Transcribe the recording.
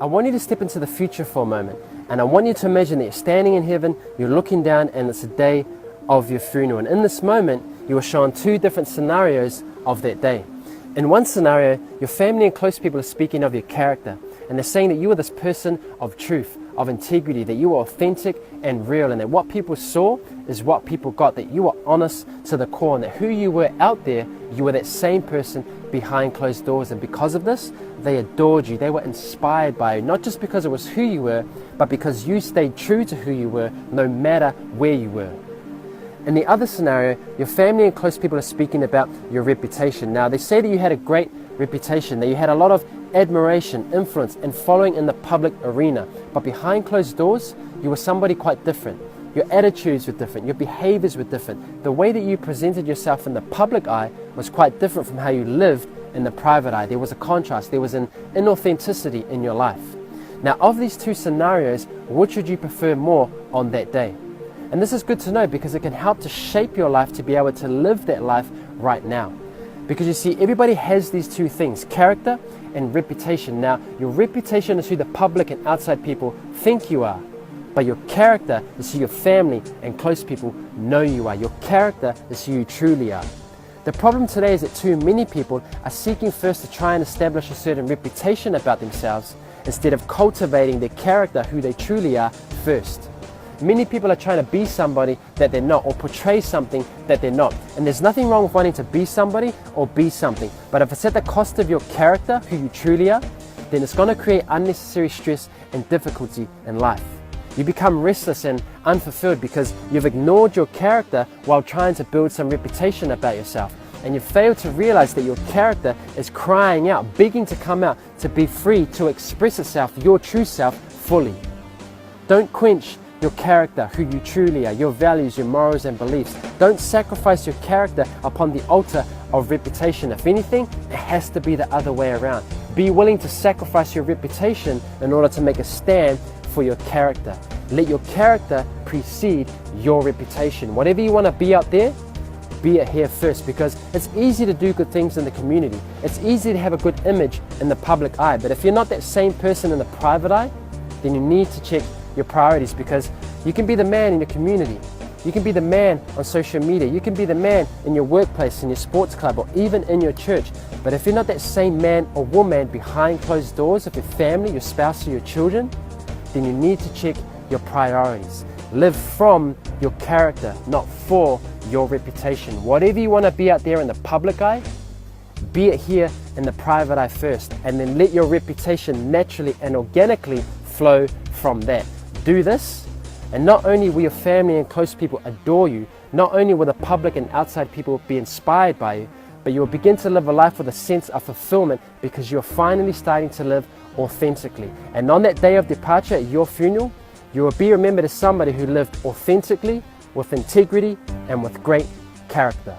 I want you to step into the future for a moment, and I want you to imagine that you're standing in heaven, you're looking down, and it's the day of your funeral. And in this moment, you are shown two different scenarios of that day. In one scenario, your family and close people are speaking of your character, and they're saying that you are this person of truth, of integrity, that you are authentic and real, and that what people saw is what people got, that you are honest to the core, and that who you were out there, you were that same person behind closed doors. And because of this, they adored you, they were inspired by you, not just because it was who you were, but because you stayed true to who you were, no matter where you were. In the other scenario, your family and close people are speaking about your reputation. Now, they say that you had a great reputation, that you had a lot of admiration, influence, and following in the public arena. But behind closed doors, you were somebody quite different. Your attitudes were different, your behaviors were different. The way that you presented yourself in the public eye was quite different from how you lived in the private eye. There was a contrast, there was an inauthenticity in your life. Now, of these two scenarios, which would you prefer more on that day? And this is good to know because it can help to shape your life to be able to live that life right now. Because you see, everybody has these two things, character and reputation. Now, your reputation is who the public and outside people think you are, but your character is who your family and close people know you are. Your character is who you truly are. The problem today is that too many people are seeking first to try and establish a certain reputation about themselves instead of cultivating their character, who they truly are, first. Many people are trying to be somebody that they're not, or portray something that they're not. And there's nothing wrong with wanting to be somebody or be something. But if it's at the cost of your character, who you truly are, then it's going to create unnecessary stress and difficulty in life. You become restless and unfulfilled because you've ignored your character while trying to build some reputation about yourself. And you fail to realize that your character is crying out, begging to come out, to be free, to express itself, your true self, fully. Don't quench your character, who you truly are, your values, your morals and beliefs. Don't sacrifice your character upon the altar of reputation. If anything, it has to be the other way around. Be willing to sacrifice your reputation in order to make a stand for your character. Let your character precede your reputation. Whatever you want to be out there, be it here first, because it's easy to do good things in the community. It's easy to have a good image in the public eye, but if you're not that same person in the private eye, then you need to check your priorities, because you can be the man in your community, you can be the man on social media, you can be the man in your workplace, in your sports club, or even in your church. But if you're not that same man or woman behind closed doors of your family, your spouse, or your children, then you need to check your priorities. Live from your character, not for your reputation. Whatever you want to be out there in the public eye, be it here in the private eye first, and then let your reputation naturally and organically flow from that. Do this, and not only will your family and close people adore you, not only will the public and outside people be inspired by you, but you will begin to live a life with a sense of fulfillment because you're finally starting to live authentically. And on that day of departure at your funeral, you will be remembered as somebody who lived authentically, with integrity, and with great character.